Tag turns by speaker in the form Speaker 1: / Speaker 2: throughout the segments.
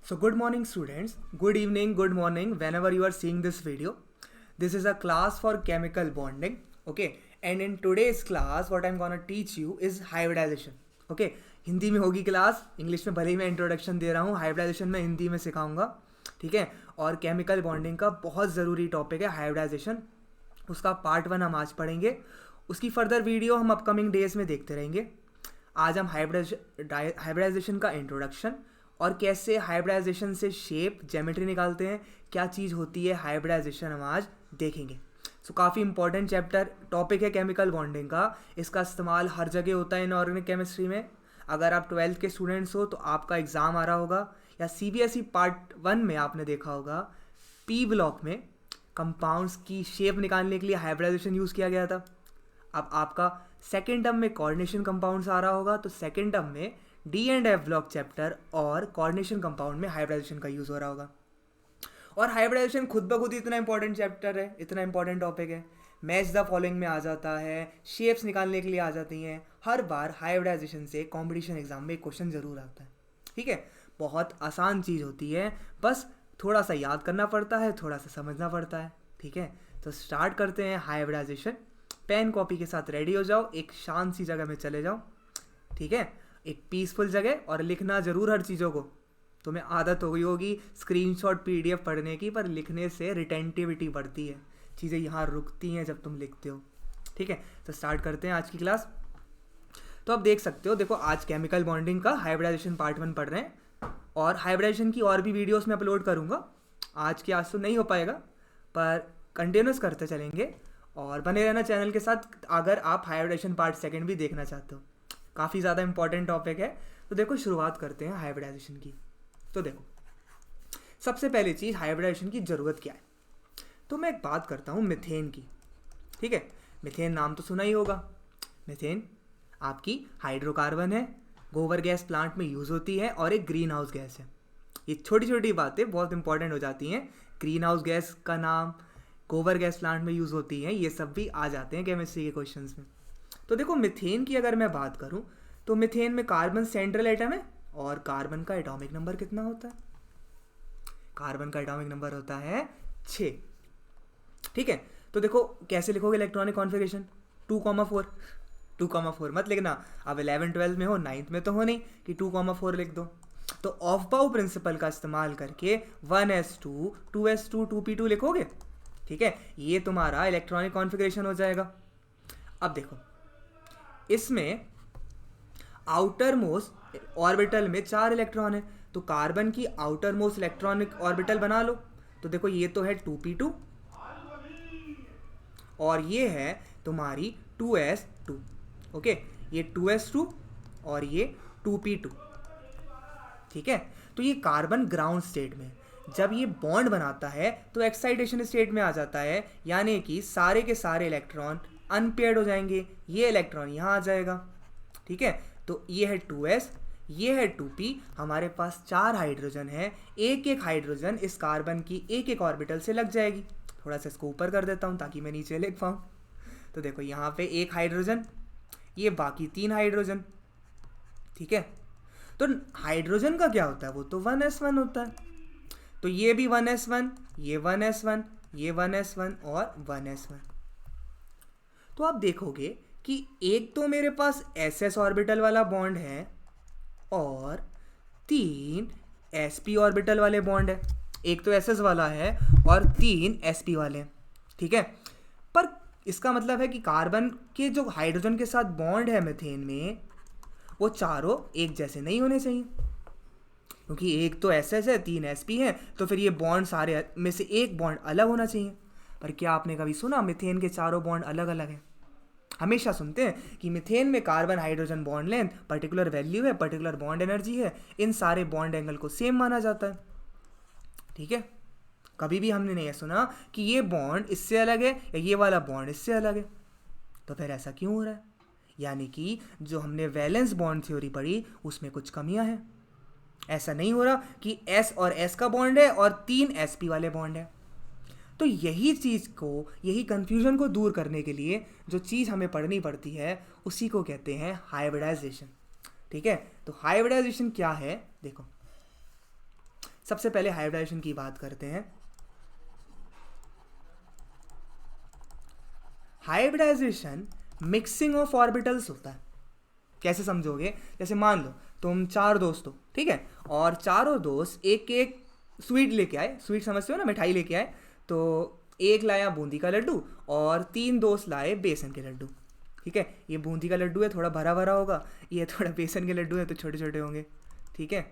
Speaker 1: So good morning students, good evening, good morning whenever you are seeing this video. This is a class for chemical bonding, okay? And in today's class what I'm gonna teach you is hybridization, okay? Hindi में होगी class, English में भले ही मैं introduction दे रहा हूँ, hybridisation में हिंदी में सिखाऊंगा, ठीक है? और केमिकल बॉन्डिंग का बहुत ज़रूरी टॉपिक है हाइब्रिडाइजेशन, उसका पार्ट 1 हम आज पढ़ेंगे, उसकी फर्दर वीडियो हम अपकमिंग डेज में देखते रहेंगे। आज हम हाइब्रिडाइजेशन का इंट्रोडक्शन और कैसे हाइब्रिडाइजेशन से शेप ज्योमेट्री निकालते हैं, क्या चीज़ होती है हाइब्रिडाइजेशन, हम आज देखेंगे। सो काफ़ी इंपॉर्टेंट चैप्टर टॉपिक है केमिकल बॉन्डिंग का। इसका इस्तेमाल हर जगह होता है इनऑर्गेनिक केमिस्ट्री में। अगर आप 12th के स्टूडेंट्स हो तो आपका एग्ज़ाम आ रहा होगा, या CBSE पार्ट 1 में आपने देखा होगा P ब्लॉक में कंपाउंड्स की शेप निकालने के लिए हाइब्रिडाइजेशन यूज़ किया गया था। अब आपका सेकेंड टर्म में कोऑर्डिनेशन कंपाउंड्स आ रहा होगा, तो सेकेंड टर्म में D&F ब्लॉक चैप्टर और कोऑर्डिनेशन कंपाउंड में हाइब्रिडाइजेशन का यूज़ हो रहा होगा। और हाइब्रिडाइजेशन खुद ब खुद इतना इंपॉर्टेंट चैप्टर है, इतना इंपॉर्टेंट टॉपिक है, मैच द फॉलोइंग में आ जाता है, शेप्स निकालने के लिए आ जाती हैं। हर बार हाइब्रिडाइजेशन से कॉम्पिटिशन एग्जाम में एक क्वेश्चन ज़रूर आता है, ठीक है? बहुत आसान चीज़ होती है, बस थोड़ा सा याद करना पड़ता है, थोड़ा सा समझना पड़ता है, ठीक है? तो स्टार्ट करते हैं हाइब्रिडाइजेशन। पेन कॉपी के साथ रेडी हो जाओ, एक शांत सी जगह में चले जाओ, ठीक है? एक पीसफुल जगह, और लिखना ज़रूर हर चीज़ों को। तुम्हें आदत हो गई होगी स्क्रीनशॉट PDF पढ़ने की, पर लिखने से रिटेंटिविटी बढ़ती है, चीज़ें यहाँ रुकती हैं जब तुम लिखते हो, ठीक है? तो स्टार्ट करते हैं आज की क्लास। तो आप देख सकते हो, देखो आज केमिकल बॉन्डिंग का हाइब्रिडाइजेशन पार्ट 1 पढ़ रहे हैं, और हाइब्रिडाइजेशन की और भी वीडियोस मैं अपलोड करूँगा। आज तो नहीं हो पाएगा, पर कंटिन्यूस करते चलेंगे, और बने रहना चैनल के साथ अगर आप हाइब्रिडाइजेशन पार्ट 2 भी देखना चाहते हो। काफ़ी ज़्यादा इंपॉर्टेंट टॉपिक है। तो देखो शुरुआत करते हैं हाइब्रिडाइजेशन की। तो देखो सबसे पहली चीज़, हाइब्रिडाइजेशन की ज़रूरत क्या है। तो मैं एक बात करता हूँ मीथेन की, ठीक है? मीथेन नाम तो सुना ही होगा। मीथेन आपकी हाइड्रोकार्बन है, गोबर गैस प्लांट में यूज़ होती है, और एक ग्रीन हाउस गैस है। ये छोटी छोटी बातें बहुत इंपॉर्टेंट हो जाती हैं। ग्रीन हाउस गैस का नाम, गोबर गैस प्लांट में यूज़ होती हैं, ये सब भी आ जाते हैं केमिस्ट्री के क्वेश्चंस में। तो देखो मीथेन की अगर मैं बात करूं, तो मीथेन में कार्बन सेंट्रल एटम है, और कार्बन का एटॉमिक नंबर कितना होता है? कार्बन का एटॉमिक नंबर होता है 6, ठीक है? तो देखो कैसे लिखोगे इलेक्ट्रॉनिक कॉन्फ़िगरेशन, 2,4। 2,4 मत लिखना, अब 11 12 में हो, 9th में तो हो नहीं कि 2,4 लिख दो। तो ऑफ बाउ प्रिंसिपल का इस्तेमाल करके 1s2 2s2 2p2 लिखोगे, ठीक है? ये तुम्हारा इलेक्ट्रॉनिक कॉन्फ़िगरेशन हो जाएगा। अब देखो इसमें आउटर मोस्ट ऑर्बिटल में 4 इलेक्ट्रॉन है, तो कार्बन की आउटर मोस्ट इलेक्ट्रॉनिक ऑर्बिटल बना लो। तो देखो ये तो है 2p2, और ये है तुम्हारी 2s2, ओके? ये 2s2 और ये 2p2, ठीक है? तो ये कार्बन ग्राउंड स्टेट में, जब ये बॉन्ड बनाता है तो एक्साइटेशन स्टेट में आ जाता है, यानी कि सारे के सारे इलेक्ट्रॉन अनपेयर्ड हो जाएंगे। ये इलेक्ट्रॉन यहाँ आ जाएगा, ठीक है? तो ये है 2s, ये है 2p, हमारे पास 4 हाइड्रोजन है। एक एक हाइड्रोजन इस कार्बन की एक एक ऑर्बिटल से लग जाएगी। थोड़ा सा इसको ऊपर कर देता हूँ ताकि मैं नीचे लिख पाऊँ। तो देखो यहाँ पे एक हाइड्रोजन, ये बाकी 3 हाइड्रोजन, ठीक है? तो हाइड्रोजन का क्या होता है, वो तो 1s1 होता है। तो ये भी 1s1, ये 1s1, ये 1s1 और 1s1। तो आप देखोगे कि एक तो मेरे पास ss ऑर्बिटल वाला बॉन्ड है, और 3 sp ऑर्बिटल वाले बॉन्ड है। एक तो ss वाला है और 3 sp वाले हैं, ठीक है? पर इसका मतलब है कि कार्बन के जो हाइड्रोजन के साथ बॉन्ड है मीथेन में, वो चारों एक जैसे नहीं होने चाहिए, क्योंकि एक तो ss है, 3 sp है, तो फिर ये बॉन्ड सारे में से एक बॉन्ड अलग होना चाहिए। पर क्या आपने कभी सुना मीथेन के चारों बॉन्ड अलग अलग हैं? हमेशा सुनते हैं कि मीथेन में carbon hydrogen bond length particular value है, पर्टिकुलर बॉन्ड एनर्जी है, इन सारे बॉन्ड एंगल को सेम माना जाता है, ठीक है? कभी भी हमने नहीं सुना कि ये बॉन्ड इससे अलग है या ये वाला बॉन्ड इससे अलग है। तो फिर ऐसा क्यों हो रहा है? यानी कि जो हमने वैलेंस बॉन्ड थ्योरी पढ़ी उसमें कुछ कमियां हैं। ऐसा नहीं हो रहा कि S और S का बॉन्ड है और 3 sp वाले बॉन्ड है। तो यही चीज़ को, यही कन्फ्यूजन को दूर करने के लिए जो चीज़ हमें पढ़नी पड़ती है उसी को कहते हैं हाइब्रिडाइजेशन, ठीक है? तो हाइब्रिडाइजेशन क्या है, देखो सबसे पहले हाइब्रिडाइजेशन की बात करते हैं। हाइब्रिडाइजेशन मिक्सिंग ऑफ ऑर्बिटल्स होता है। कैसे समझोगे? जैसे मान लो तुम 4 दोस्त हो, ठीक है, और चारों दोस्त एक एक स्वीट लेके आए, स्वीट समझते हो ना, मिठाई लेके आए। तो एक लाया बूंदी का लड्डू और 3 दोस्त लाए बेसन के लड्डू, ठीक है। ये बूंदी का लड्डू है, थोड़ा भरा भरा होगा, ये थोड़ा बेसन के लड्डू है तो छोटे छोटे होंगे, ठीक है।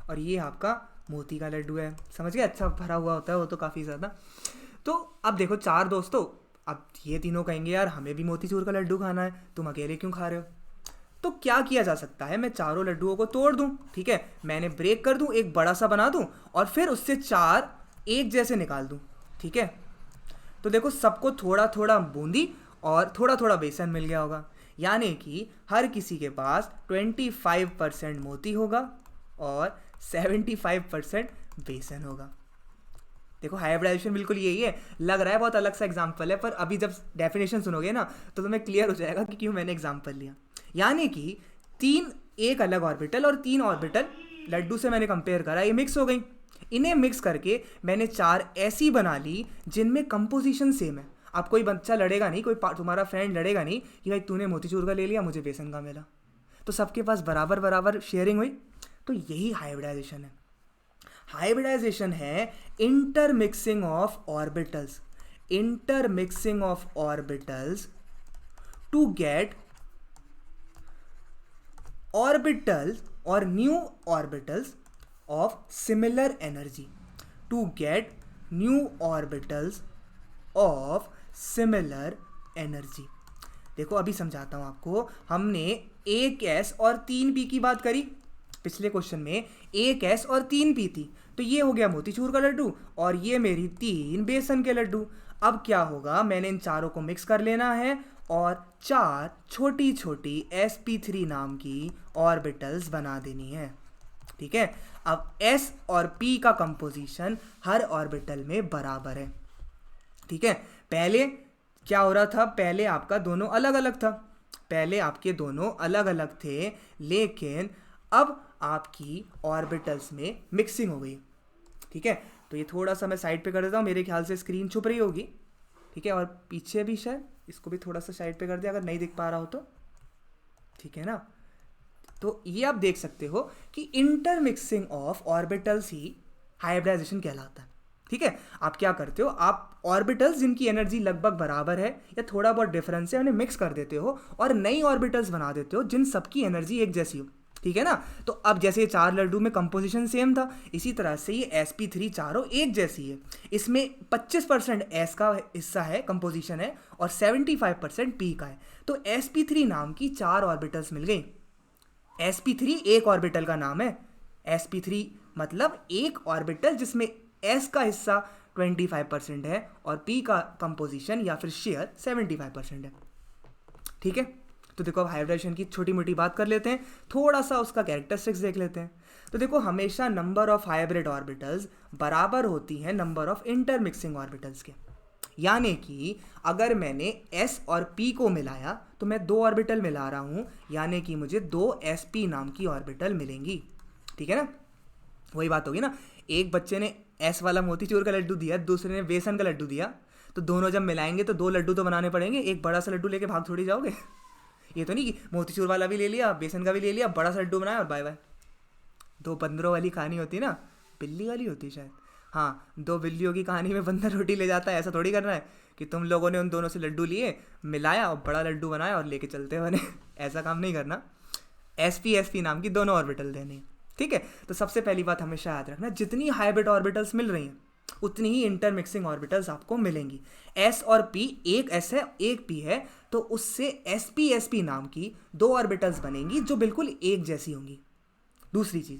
Speaker 1: और ये आपका मोती का लड्डू है, समझ गए, अच्छा भरा हुआ होता है वो तो काफ़ी ज़्यादा। तो अब देखो 4 दोस्तों, अब ये तीनों कहेंगे यार हमें भी मोतीचूर का लड्डू खाना है, तुम अकेले क्यों खा रहे हो? तो क्या किया जा सकता है, मैं चारों लड्डुओं को तोड़ दूं, ठीक है, मैंने ब्रेक कर दूं, एक बड़ा सा बना दूं और फिर उससे 4 एक जैसे निकाल दूं, ठीक है। तो देखो सबको थोड़ा थोड़ा बूंदी और थोड़ा थोड़ा बेसन मिल गया होगा, यानी कि हर किसी के पास 25% मोती होगा और 75% बेसन होगा। देखो हाइब्रिडाइजेशन बिल्कुल यही है। लग रहा है बहुत अलग सा एग्जाम्पल है, पर अभी जब डेफिनेशन सुनोगे ना तो तुम्हें क्लियर हो जाएगा कि क्यों मैंने एग्जाम्पल लिया। यानी कि 3 एक अलग ऑर्बिटल और 3 ऑर्बिटल लड्डू से मैंने कंपेयर करा, ये मिक्स हो गई। इन्हें मिक्स करके मैंने 4 ऐसी बना ली जिनमें कंपोजिशन सेम है। अब कोई बच्चा लड़ेगा नहीं, कोई तुम्हारा फ्रेंड लड़ेगा नहीं कि भाई तूने मोतीचूर का ले लिया, मुझे बेसन का मिला। तो सबके पास बराबर बराबर शेयरिंग हुई। तो यही हाइब्रिडाइजेशन है। हाइब्रिडाइजेशन है intermixing of orbitals, intermixing of orbitals to get orbitals और new orbitals of similar energy, to get new orbitals of similar energy. देखो अभी समझाता हूं आपको। हमने एक एस और 3 पी की बात करी पिछले क्वेश्चन में, एक एस और 3 पी थी, तो ये हो गया मोतीचूर का लड्डू और ये मेरी 3 बेसन के लड्डू। अब क्या होगा, मैंने इन चारों को मिक्स कर लेना है और 4 छोटी छोटी sp3 नाम की ऑर्बिटल्स बना देनी है, ठीक है। अब s और p का कंपोजिशन हर ऑर्बिटल में बराबर है, ठीक है। पहले क्या हो रहा था, पहले आपका दोनों अलग अलग था, पहले आपके दोनों अलग अलग थे, लेकिन अब आपकी ऑर्बिटल्स में मिक्सिंग हो गई, ठीक है। तो ये थोड़ा सा मैं साइड पे कर देता हूँ, मेरे ख्याल से स्क्रीन छुप रही होगी, ठीक है, और पीछे भी शायद इसको भी थोड़ा सा साइड पे कर दिया अगर नहीं दिख पा रहा हो तो, ठीक है ना। तो ये आप देख सकते हो कि इंटरमिक्सिंग ऑफ ऑर्बिटल्स ही हाइब्रिडाइजेशन कहलाता है, ठीक है। आप क्या करते हो, आप ऑर्बिटल्स जिनकी एनर्जी लगभग बराबर है या थोड़ा बहुत डिफरेंस है उन्हें मिक्स कर देते हो और नई ऑर्बिटल्स बना देते हो जिन सबकी एनर्जी एक जैसी हो, ठीक है ना। तो अब जैसे ये 4 लड्डू में कंपोजिशन सेम था, इसी तरह से ये sp3 चारों एक जैसी है। इसमें 25% s का हिस्सा है, कंपोजिशन है, और 75% p का है। तो sp3 नाम की 4 ऑर्बिटल्स मिल गई। sp3 एक ऑर्बिटल का नाम है, sp3 मतलब एक ऑर्बिटल जिसमें s का हिस्सा 25% है और p का कंपोजिशन या फिर शेयर 75% है, ठीक है। तो देखो अब हाइब्रिडाइजेशन की छोटी मोटी बात कर लेते हैं, थोड़ा सा उसका कैरेक्टरिस्टिक्स देख लेते हैं। तो देखो हमेशा नंबर ऑफ हाइब्रिड ऑर्बिटल्स बराबर होती हैं नंबर ऑफ इंटरमिक्सिंग ऑर्बिटल्स के। यानी कि अगर मैंने s और p को मिलाया तो मैं 2 ऑर्बिटल मिला रहा हूँ, यानी कि मुझे 2 sp नाम की ऑर्बिटल मिलेंगी, ठीक है ना। वही बात होगी ना, एक बच्चे ने s वाला मोतीचूर का लड्डू दिया, दूसरे ने बेसन का लड्डू दिया, तो दोनों जब मिलाएंगे तो 2 लड्डू तो बनाने पड़ेंगे। एक बड़ा सा लड्डू लेके भाग थोड़ी जाओगे। ये तो नहीं कि मोतीचूर वाला भी ले लिया, बेसन का भी ले लिया, बड़ा सा लड्डू बनाया और बाय बाय। 2 बंदरों वाली कहानी होती है ना, बिल्ली वाली होती है शायद, हाँ, 2 बिल्लियों की कहानी में बंदर रोटी ले जाता है। ऐसा थोड़ी करना है कि तुम लोगों ने उन दोनों से लड्डू लिए, मिलाया और बड़ा लड्डू बनाया और लेके चलते बने। ऐसा काम नहीं करना। sp नाम की दोनों ऑर्बिटल देनी, ठीक है। तो सबसे पहली बात हमेशा याद रखना, जितनी हाइब्रिड ऑर्बिटल्स मिल रही हैं उतनी ही इंटरमिक्सिंग ऑर्बिटल्स आपको मिलेंगी। s और p, एक s है एक p है, तो उससे sp नाम की 2 ऑर्बिटल्स बनेंगी जो बिल्कुल एक जैसी होंगी। दूसरी चीज,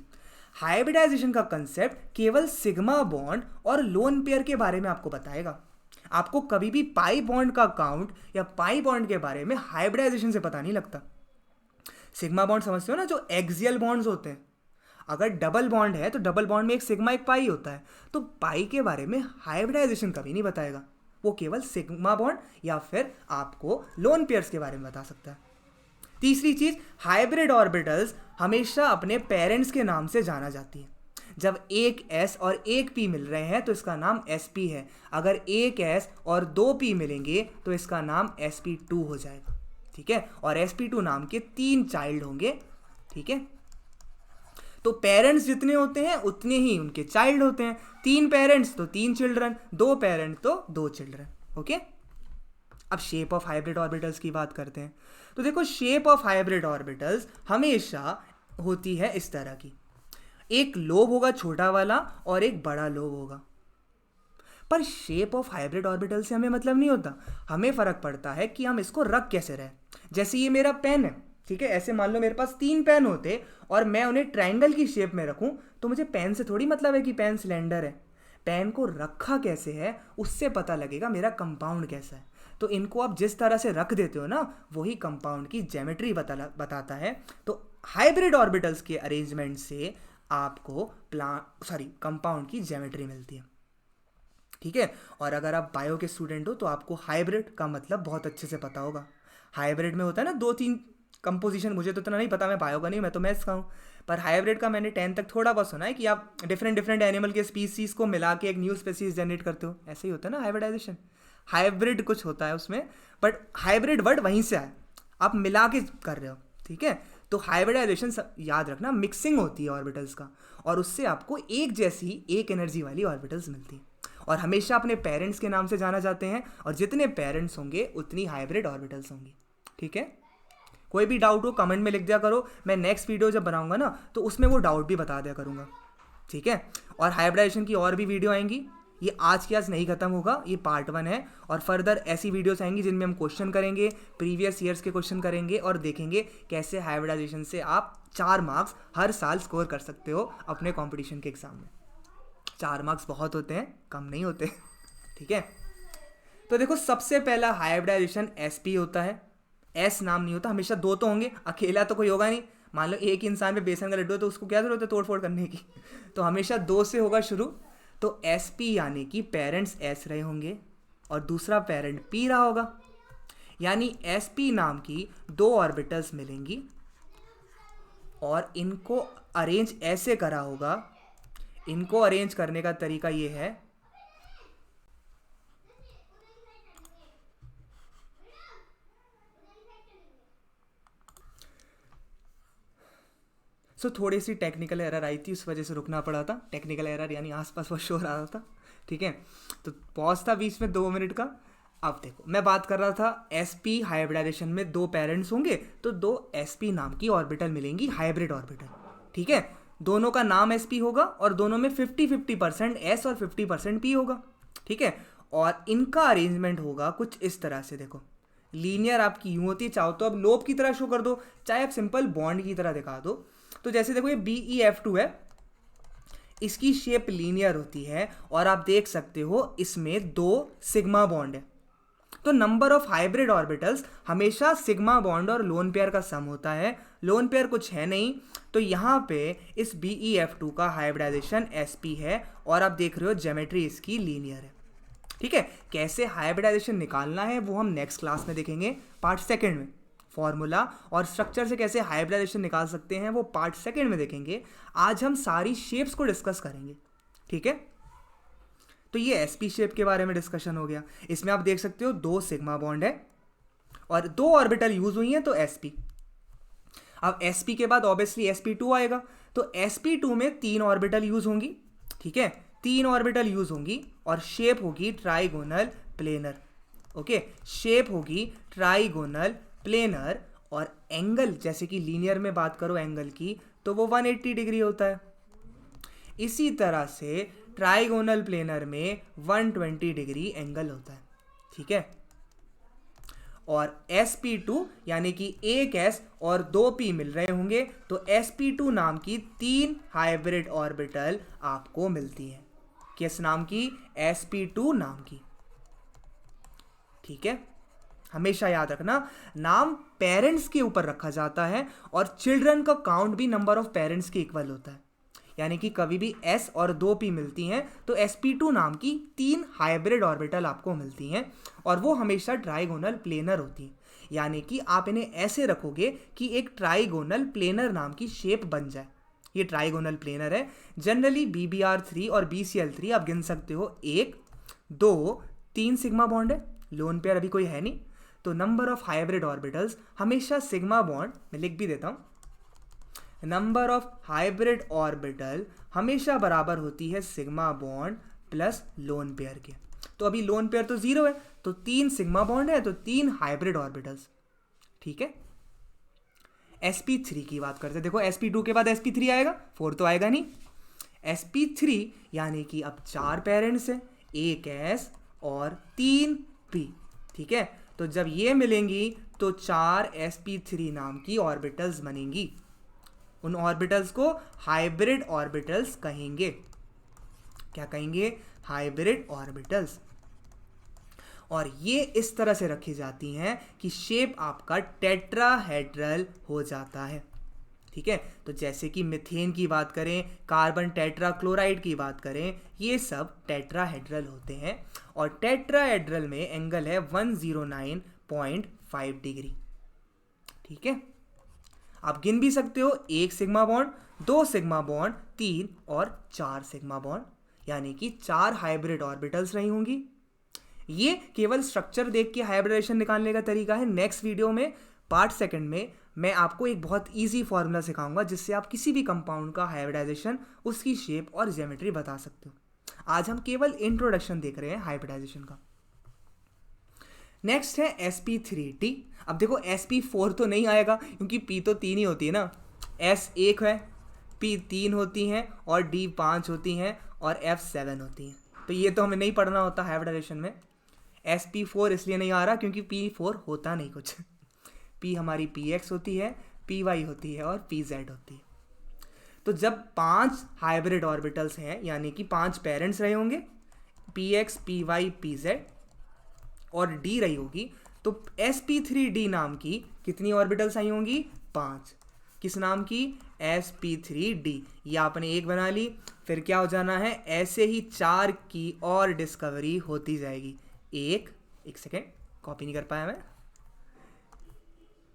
Speaker 1: हाइब्रिडाइजेशन का कंसेप्ट केवल सिग्मा बॉन्ड और लोन पेयर के बारे में आपको बताएगा। आपको कभी भी पाई बॉन्ड का काउंट या पाई बॉन्ड के बारे में हाइब्रिडाइजेशन से पता नहीं लगता। सिग्मा बॉन्ड समझते हो ना, जो एक्सियल बॉन्ड्स होते हैं। अगर डबल बॉन्ड है तो डबल बॉन्ड में एक सिग्मा एक पाई होता है, तो पाई के बारे में हाइब्रिडाइजेशन कभी नहीं बताएगा। वो केवल सिग्मा बॉन्ड या फिर आपको लोन पेयर्स के बारे में बता सकता है। तीसरी चीज, हाइब्रिड ऑर्बिटल्स हमेशा अपने पेरेंट्स के नाम से जाना जाती है। जब एक S और एक P मिल रहे हैं तो इसका नाम sp है। अगर एक S और दो P मिलेंगे तो इसका नाम sp2 हो जाएगा। ठीक है, और sp2 नाम के 3 चाइल्ड होंगे। ठीक है, तो पेरेंट्स जितने होते हैं उतने ही उनके चाइल्ड होते हैं। 3 पेरेंट्स तो 3 चिल्ड्रन, 2 पेरेंट तो 2 चिल्ड्रन। ओके, अब शेप ऑफ हाइब्रिड ऑर्बिटल्स की बात करते हैं। तो देखो, शेप ऑफ हाइब्रिड ऑर्बिटल्स हमेशा होती है इस तरह की। एक लोब होगा छोटा वाला और एक बड़ा लोब होगा। पर शेप ऑफ हाइब्रिड ऑर्बिटल से हमें मतलब नहीं होता, हमें फर्क पड़ता है कि हम इसको रख कैसे रहे। जैसे ये मेरा पेन है, ठीक है, ऐसे मान लो मेरे पास 3 पेन होते और मैं उन्हें ट्रायंगल की शेप में रखूं, तो मुझे पेन से थोड़ी मतलब है कि पेन सिलेंडर है। पेन को रखा कैसे है उससे पता लगेगा मेरा कंपाउंड कैसा है। तो इनको आप जिस तरह से रख देते हो ना, वही कंपाउंड की ज्योमेट्री बताता है। तो हाइब्रिड ऑर्बिटल्स के अरेंजमेंट से आपको कंपाउंड की ज्योमेट्री मिलती है। ठीक है, और अगर आप बायो के स्टूडेंट हो तो आपको हाइब्रिड का मतलब बहुत अच्छे से पता होगा। हाइब्रिड में होता है ना 2-3 कंपोजिशन, मुझे तो इतना नहीं पता, मैं बायो का नहीं, मैं तो मैथ्स का हूँ। पर हाइब्रिड का मैंने 10 तक थोड़ा बहुत सुना है कि आप डिफरेंट एनिमल के स्पीसीज को मिला के एक न्यू स्पीसीज जनरेट करते हो। ऐसे ही होता है ना हाइब्रिडाइजेशन, हाइब्रिड कुछ होता है उसमें, बट हाइब्रिड वर्ड वहीं से आया, आप मिला के कर रहे हो। ठीक है, तो हाइब्रिडाइजेशन याद रखना मिक्सिंग होती है ऑर्बिटल्स का, और उससे आपको एक जैसी एक एनर्जी वाली ऑर्बिटल्स मिलती है, और हमेशा अपने पेरेंट्स के नाम से जाना जाते हैं, और जितने पेरेंट्स होंगे उतनी हाइब्रिड ऑर्बिटल्स होंगी। ठीक है, कोई भी डाउट हो कमेंट में लिख दिया करो, मैं नेक्स्ट वीडियो जब बनाऊंगा ना तो उसमें वो डाउट भी बता दिया करूंगा। ठीक है, और हाइब्रिडाइजेशन की और भी वीडियो आएंगी, ये आज की आज नहीं खत्म होगा, ये पार्ट 1 है, और फर्दर ऐसी वीडियोस आएंगी जिनमें हम क्वेश्चन करेंगे, प्रीवियस ईयर्स के क्वेश्चन करेंगे, और देखेंगे कैसे हाइब्रिडाइजेशन से आप 4 मार्क्स हर साल स्कोर कर सकते हो अपने कॉम्पिटिशन के एग्जाम में। 4 मार्क्स बहुत होते हैं, कम नहीं होते। ठीक है, तो देखो, सबसे पहला हाइब्रिडाइजेशन sp होता है। s नाम नहीं होता, हमेशा 2 तो होंगे, अकेला तो कोई होगा नहीं। मान लो एक इंसान पे बेसन का लड्डू है तो उसको क्या जरूरत है तोड़ फोड़ करने की, तो हमेशा 2 से होगा शुरू। तो sp यानी कि पेरेंट्स s रहे होंगे और दूसरा पेरेंट p रहा होगा, यानी sp नाम की 2 ऑर्बिटल्स मिलेंगी, और इनको अरेंज ऐसे करा होगा। इनको अरेंज करने का तरीका ये है, थोड़ी सी टेक्निकल एरर आई थी, उस वजह से रुकना पड़ा था। टेक्निकल एरर यानी आसपास वो शोर आ रहा था। ठीक है, तो पॉज था बीच में 2 मिनट का। अब देखो, मैं बात कर रहा था sp हाइब्रिडाइजेशन में 2 पेरेंट्स होंगे तो 2 sp नाम की ऑर्बिटल मिलेंगी, हाइब्रिड ऑर्बिटल। ठीक है, दोनों का नाम sp होगा और दोनों में 50-50% s और 50% p होगा। ठीक है, और इनका अरेंजमेंट होगा कुछ इस तरह से। देखो, लीनियर आपकी यूं होती है, चाहो तो अब लोब की तरह शो कर दो, चाहे आप सिंपल बॉन्ड की तरह दिखा दो। तो जैसे देखो, ये BeF2 है, इसकी शेप लीनियर होती है, और आप देख सकते हो इसमें 2 सिग्मा बॉन्ड है। तो नंबर ऑफ हाइब्रिड ऑर्बिटल्स हमेशा सिग्मा बॉन्ड और लोन पेयर का सम होता है। लोन पेयर कुछ है नहीं, तो यहाँ पे इस BeF2 का हाइब्रिडाइजेशन sp है, और आप देख रहे हो ज्योमेट्री इसकी लीनियर है। ठीक है, कैसे हाइब्रिडाइजेशन निकालना है वो हम नेक्स्ट क्लास में देखेंगे, पार्ट 2 में। फॉर्मूला और स्ट्रक्चर से कैसे हाइब्रिडाइजेशन निकाल सकते हैं वो पार्ट 2 में देखेंगे। आज हम सारी शेप्स को डिस्कस करेंगे। ठीक है, तो ये sp शेप के बारे में डिस्कशन हो गया। इसमें आप देख सकते हो 2 सिग्मा बॉन्ड है और 2 ऑर्बिटल यूज हुई हैं, तो sp। अब sp के बाद ऑब्वियसली sp2 आएगा, तो sp2 में 3 ऑर्बिटल यूज होंगी। ठीक है, 3 ऑर्बिटल यूज होंगी, और शेप होगी ट्राइगोनल प्लेनर। ओके, शेप होगी ट्राइगोनल प्लेनर, और एंगल जैसे कि लीनियर में बात करो एंगल की, तो वो 180 डिग्री होता है। इसी तरह से ट्राइगोनल प्लेनर में 120 डिग्री एंगल होता है। ठीक है, और sp2 यानी कि एक s और 2 p मिल रहे होंगे, तो sp2 नाम की 3 हाइब्रिड ऑर्बिटल आपको मिलती हैं। किस नाम की? sp2 नाम की। ठीक है, हमेशा याद रखना, नाम पेरेंट्स के ऊपर रखा जाता है, और चिल्ड्रन का काउंट भी नंबर ऑफ पेरेंट्स के इक्वल होता है। यानी कि कभी भी s और 2 p मिलती हैं तो sp2 नाम की 3 हाइब्रिड ऑर्बिटल आपको मिलती हैं, और वो हमेशा ट्राइगोनल प्लेनर होती हैं। यानी कि आप इन्हें ऐसे रखोगे कि एक ट्राइगोनल प्लेनर नाम की शेप बन जाए। ये ट्राइगोनल प्लेनर है। जनरली BBr3 और BCl3 आप गिन सकते हो 1 2 3 सिग्मा बॉन्ड है, लोन पेयर अभी कोई है नहीं, तो नंबर ऑफ हाइब्रिड ऑर्बिटल्स हमेशा सिग्मा बॉन्ड, मैं लिख भी देता हूं, नंबर ऑफ हाइब्रिड ऑर्बिटल हमेशा बराबर होती है sigma bond plus lone pair के। तो अभी लोन पेयर तो 0 है, तो 3 सिग्मा बॉन्ड है, तो 3 हाइब्रिड ऑर्बिटल्स। ठीक है, sp3 की बात करते हैं। देखो sp2 के बाद sp3 आएगा, 4 तो आएगा नहीं। sp3 यानी कि अब 4 पेरेंट्स हैं, 1 s और 3 p। ठीक है, तो जब ये मिलेंगी तो 4 sp3 नाम की ऑर्बिटल्स बनेंगी। उन ऑर्बिटल्स को हाइब्रिड ऑर्बिटल्स कहेंगे। क्या कहेंगे? Hybrid orbitals. और ये इस तरह से रखी जाती हैं कि शेप आपका टेट्राहेड्रल हो जाता है। ठीक है, तो जैसे कि मीथेन की बात करें, कार्बन टेट्राक्लोराइड की बात करें, ये सब टेट्राहेड्रल होते हैं। और टेट्राहेड्रल में एंगल है 109.5 डिग्री। ठीक है, आप गिन भी सकते हो, 1 सिग्मा बॉन्ड, 2 सिग्मा बॉन्ड, 3 और 4 सिग्मा बॉन्ड, यानी कि 4 हाइब्रिड ऑर्बिटल्स रही होंगी। ये केवल स्ट्रक्चर देख के हाइब्रिडेशन निकालने का तरीका है। नेक्स्ट वीडियो में पार्ट 2 में मैं आपको एक बहुत इजी फॉर्मूला सिखाऊंगा जिससे आप किसी भी कंपाउंड का हाइब्रिडाइजेशन, उसकी शेप और ज्योमेट्री बता सकते हो। आज हम केवल इंट्रोडक्शन देख रहे हैं हाइब्रिडाइजेशन का। नेक्स्ट है sp3d। अब देखो sp4 तो नहीं आएगा क्योंकि p तो 3 ही होती है ना, s 1 है, p 3 होती हैं और d 5 होती हैं और f 7 होती हैं। तो ये तो हमें नहीं पढ़ना होता हाइब्रिडाइजेशन में। sp4 इसलिए नहीं आ रहा क्योंकि p4 होता नहीं कुछ। p हमारी px होती है, py होती है और pz होती है। तो जब 5 हाइब्रिड ऑर्बिटल्स हैं, यानी कि 5 पेरेंट्स रहे होंगे, px py pz और d रही होगी, तो sp3d नाम की कितनी ऑर्बिटल्स आई होंगी? 5। किस नाम की? sp3d। ये आपने 1 बना ली, फिर क्या हो जाना है, ऐसे ही 4 की और डिस्कवरी होती जाएगी। एक सेकेंड, कॉपी नहीं कर पाया मैं।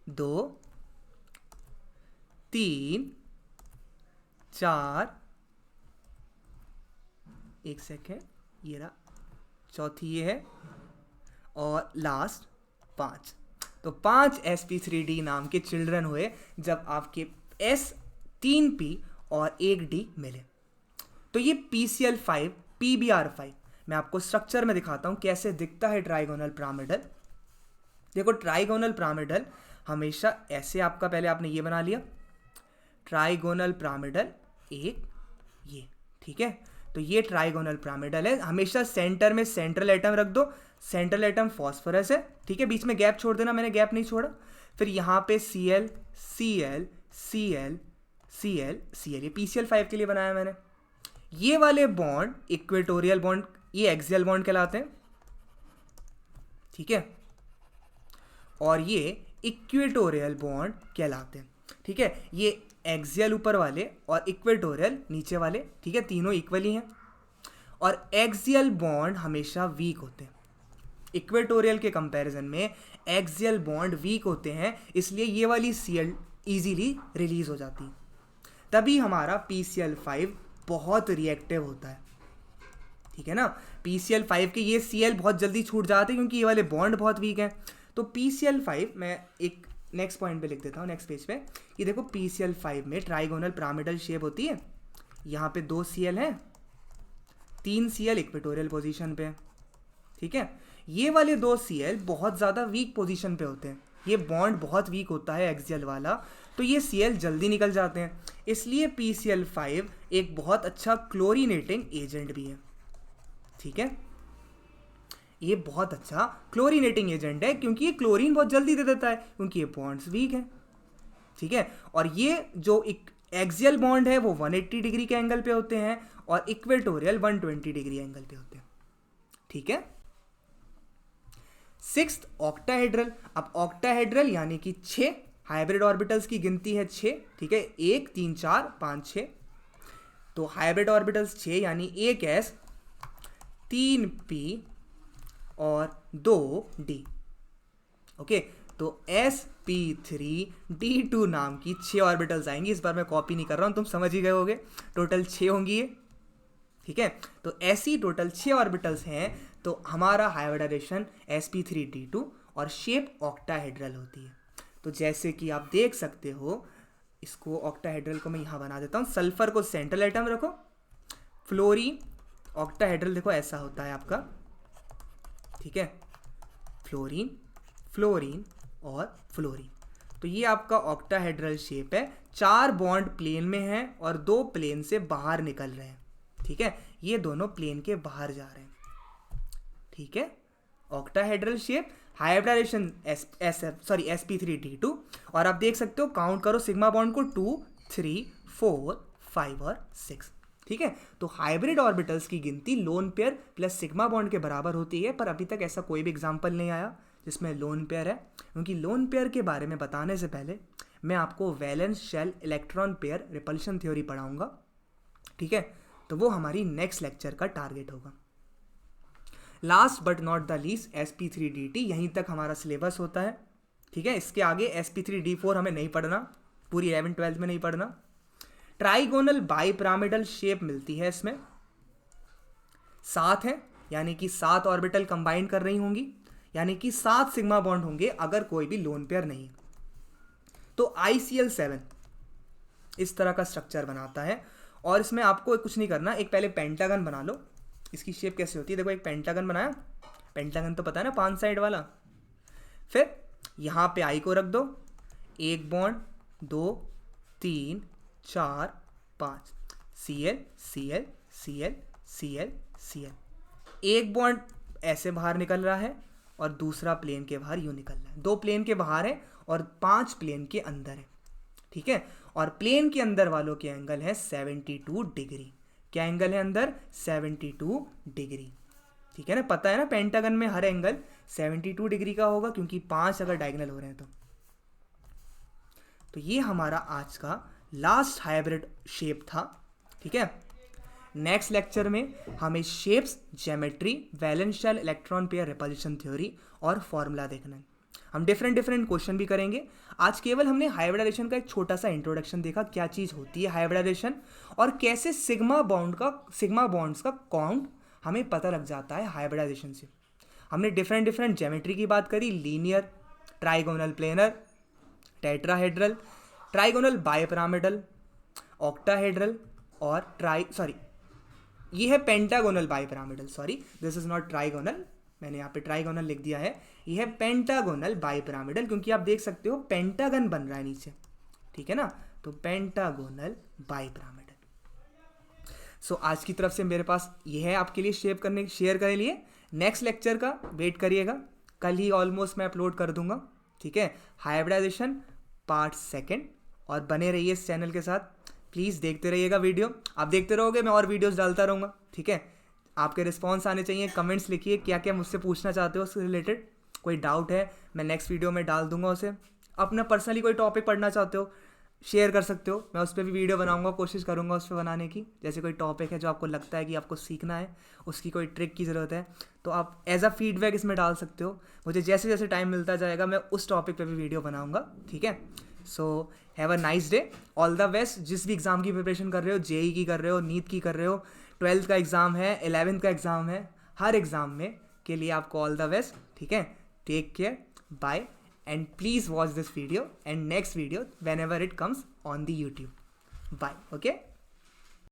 Speaker 1: 2 3 4, एक सेकेंड, ये रहा, चौथी ये है और लास्ट 5। तो 5 sp3d नाम के चिल्ड्रन हुए जब आपके s 3p और 1d मिले। तो ये PCl5 PBr5। मैं आपको स्ट्रक्चर में दिखाता हूं कैसे दिखता है ट्राइगोनल पिरामिडल। देखो ट्राइगोनल पिरामिडल हमेशा ऐसे, आपका पहले आपने ये बना लिया ट्राइगोनल पिरामिडल, एक ये। ठीक है, तो ये ट्राइगोनल पिरामिडल है। हमेशा सेंटर में सेंट्रल एटम रख दो। सेंट्रल एटम फॉस्फोरस है। ठीक है, बीच में गैप छोड़ देना, मैंने गैप नहीं छोड़ा। फिर यहाँ पे Cl Cl Cl Cl Cl, ये PCl5 के लिए बनाया मैंने। ये वाले बॉन्ड इक्वेटोरियल बॉन्ड, ये एक्सियल बॉन्ड कहलाते हैं। ठीक है, और ये इक्वेटोरियल बॉन्ड कहलाते हैं। ठीक है, ये एक्सियल ऊपर वाले और इक्वेटोरियल नीचे वाले। ठीक है, तीनों इक्वली हैं। और एक्सियल बॉन्ड हमेशा वीक होते हैं। इक्वेटोरियल के कंपैरिजन में एक्सियल बॉन्ड वीक होते हैं, इसलिए ये वाली Cl इजीली रिलीज हो जाती है। तभी हमारा PCl5 बहुत रिएक्टिव होता है। ठीक है ना, PCl5 के ये Cl बहुत जल्दी छूट जाते हैं क्योंकि ये वाले बॉन्ड बहुत वीक हैं। तो PCl5, मैं एक नेक्स्ट पॉइंट पे लिख देता हूँ, नेक्स्ट पेज पे। ये देखो PCl5 में ट्राइगोनल पिरामिडल शेप होती है। यहाँ पे 2 Cl हैं, 3 Cl इक्वेटोरियल पोजीशन पे। ठीक है, ये वाले 2 Cl बहुत ज़्यादा वीक पोजीशन पे होते हैं। ये बॉन्ड बहुत वीक होता है एक्सियल वाला, तो ये Cl जल्दी निकल जाते हैं। इसलिए PCl5 एक बहुत अच्छा क्लोरीनेटिंग एजेंट भी है। ठीक है, ये बहुत अच्छा क्लोरीनेटिंग एजेंट है क्योंकि ये क्लोरीन बहुत जल्दी दे देता है क्योंकि ये बॉन्ड्स वीक हैं। ठीक है, और ये जो एक्सियल बॉन्ड है वो 180 डिग्री के एंगल पे होते हैं और इक्वेटोरियल 120 डिग्री एंगल पे होते हैं। ठीक है, 6th ऑक्टाहेड्रल। अब ऑक्टाहेड्रल यानी कि 6 हाइब्रिड ऑर्बिटल्स की गिनती है 6। ठीक है, 1 3 4 5 6। तो हाइब्रिड ऑर्बिटल्स 6 यानी 1 s 3p और 2d। ओके, तो sp3d2 नाम की 6 ऑर्बिटल्स आएंगी। इस बार मैं कॉपी नहीं कर रहा हूँ, तुम समझ ही गए होगे। टोटल 6 होंगी ये, ठीक है। तो ऐसी टोटल 6 ऑर्बिटल्स हैं। तो हमारा हाइब्रिडाइजेशन sp3d2 और शेप ऑक्टाहेड्रल होती है। तो जैसे कि आप देख सकते हो, इसको ऑक्टाहेड्रल को मैं यहाँ बना देता हूँ। सल्फर को सेंट्रल एटम रखो, फ्लोरीन ऑक्टाहेड्रल देखो ऐसा होता है आपका, ठीक है। फ्लोरीन, फ्लोरीन और फ्लोरीन, तो ये आपका ऑक्टाहेड्रल शेप है। 4 बॉन्ड प्लेन में हैं और 2 प्लेन से बाहर निकल रहे हैं, ठीक है। ये दोनों प्लेन के बाहर जा रहे हैं, ठीक है। Octahedral shape, hybridisation sp3d2। और आप देख सकते हो, काउंट करो सिग्मा बॉन्ड को 2, 3, 4, 5 और 6, ठीक है। तो हाइब्रिड ऑर्बिटल्स की गिनती lone pair plus sigma bond के बराबर होती है, पर अभी तक ऐसा कोई भी एग्जाम्पल नहीं आया जिसमें लोन पेयर है। क्योंकि लोन पेयर के बारे में बताने से पहले मैं आपको valence shell electron pair repulsion theory पढ़ाऊंगा, ठीक है। तो वो हमारी नेक्स्ट लेक्चर का टारगेट होगा। Last but not the least sp3dt, यहीं तक हमारा सिलेबस होता है, ठीक है। इसके आगे sp3d4 हमें नहीं पढ़ना, पूरी 11th 12th में नहीं पढ़ना। ट्राइगोनल बाइपिरामिडल शेप मिलती है इसमें, 7 है, यानी कि 7 ऑर्बिटल कंबाइन कर रही होंगी, यानी कि 7 सिग्मा बॉन्ड होंगे अगर कोई भी लोन पेयर नहीं। तो ICl7 इस तरह का स्ट्रक्चर बनाता है। और इसमें आपको कुछ नहीं करना, एक पहले पेंटागन बना लो। इसकी शेप कैसे होती है, देखो एक पेंटागन बनाया, पेंटागन तो पता है ना, 5 साइड वाला। फिर यहाँ पे I को रख दो, 1 bond, 2, 3, 4, 5, Cl, Cl, Cl, Cl, Cl। एक बॉन्ड ऐसे बाहर निकल रहा है और दूसरा प्लेन के बाहर यूँ निकल रहा है। 2 प्लेन के बाहर है और 5 प्लेन के अंदर है, ठीक है। और प्लेन के अंदर वालों के एंगल है 72 डिग्री। क्या एंगल है अंदर? 72 डिग्री, ठीक है ना। पता है ना, पेंटागन में हर एंगल 72 डिग्री का होगा, क्योंकि 5 अगर डायगोनल हो रहे हैं तो ये हमारा आज का लास्ट हाइब्रिड शेप था, ठीक है। नेक्स्ट लेक्चर में हमें shapes, geometry, valence shell electron pair repulsion theory और फॉर्मूला देखना है। हम डिफरेंट क्वेश्चन भी करेंगे। आज केवल हमने हाइब्रिडाइजेशन का एक छोटा सा इंट्रोडक्शन देखा, क्या चीज़ होती है हाइब्रिडाइजेशन और कैसे सिग्मा बॉन्ड्स का काउंट हमें पता लग जाता है हाइब्रिडाइजेशन से। हमने डिफरेंट ज्योमेट्री की बात करी, linear, trigonal planar, tetrahedral, trigonal bipyramidal, octahedral और ये है pentagonal bipyramidal. Sorry, this is not trigonal, मैंने यहाँ पे ट्राइगोनल लिख दिया है। ये है पेंटागोनल बाइपिरामिडल, क्योंकि आप देख सकते हो पेंटागन बन रहा है नीचे, ठीक है ना। तो पेंटागोनल बाइपिरामिडल। सो आज की तरफ से मेरे पास ये है आपके लिए शेयर करने के लिए। नेक्स्ट लेक्चर का वेट करिएगा, कल ही ऑलमोस्ट मैं अपलोड कर दूंगा, ठीक है। हाइब्रिडाइजेशन पार्ट 2, और बने रहिए इस चैनल के साथ। प्लीज़ देखते रहिएगा वीडियो, आप देखते रहोगे मैं और वीडियोस डालता रहूँगा, ठीक है। आपके रिस्पॉन्स आने चाहिए, कमेंट्स लिखिए क्या क्या मुझसे पूछना चाहते हो उससे रिलेटेड। कोई डाउट है मैं नेक्स्ट वीडियो में डाल दूंगा उसे। अपना पर्सनली कोई टॉपिक पढ़ना चाहते हो शेयर कर सकते हो, मैं उस पर भी वीडियो बनाऊंगा, कोशिश करूंगा उस पर बनाने की। जैसे कोई टॉपिक है जो आपको लगता है कि आपको सीखना है, उसकी कोई ट्रिक की ज़रूरत है, तो आप एज अ फीडबैक इसमें डाल सकते हो। मुझे जैसे जैसे टाइम मिलता जाएगा मैं उस टॉपिक पे भी वीडियो बनाऊंगा, ठीक है। So have a nice day, all the best. जिस भी एग्ज़ाम की प्रिपरेशन कर रहे हो, जेई की कर रहे हो, नीट की कर रहे हो, 12th का एग्ज़ाम है, 11th का एग्ज़ाम है, हर एग्ज़ाम में के लिए आपको ऑल द बेस्ट, ठीक है। Take care, bye, and please watch this video and next video whenever it comes on the YouTube. Bye. Okay.